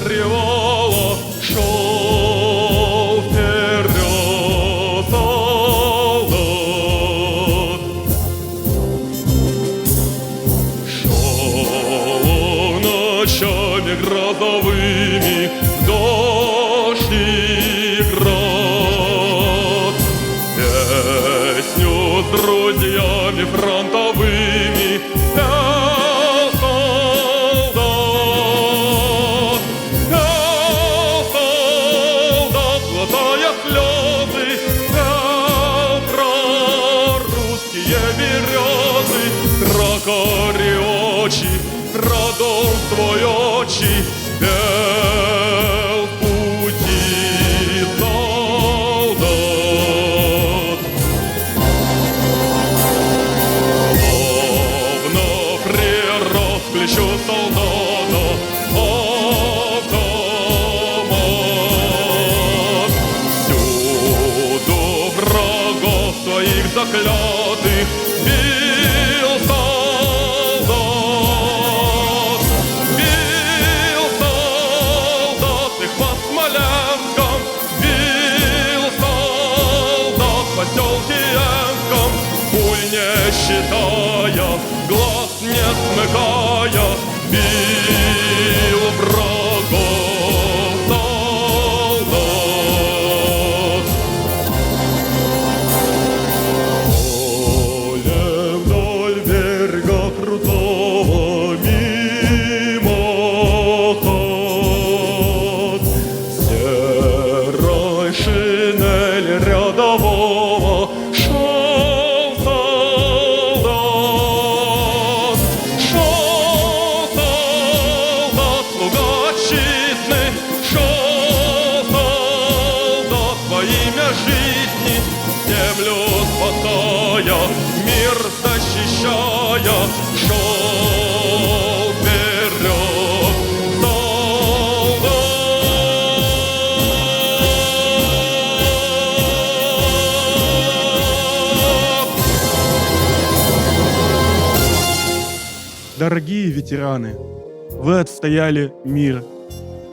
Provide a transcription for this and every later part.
привала шел вперед солдат. Шел ночами грозовыми дождь и град, песню с друзьями фронтовыми пел солдат. Пел солдат, глотая слезы, пел про русские березы, про кори очи, про дом свой очи, пел в пути солдат. Словно прирос к плечу солдата автомат, всюду врагов своих заклятых бил солдат. Бил солдат их под Смоленском, бил солдат в поселке Энском, пуль не считая, глаз не смыкая, бил врагов солдат. Полем вдоль берега крутого мимо хат, серой шинели рядового шел солдат. Шел солдат, слуга отчизны, шел солдат во имя жизни, землю спасая, мир защищая, шел вперед солдат. Дорогие ветераны, вы отстояли мир,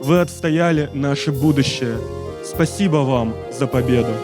вы отстояли наше будущее. Спасибо вам за победу.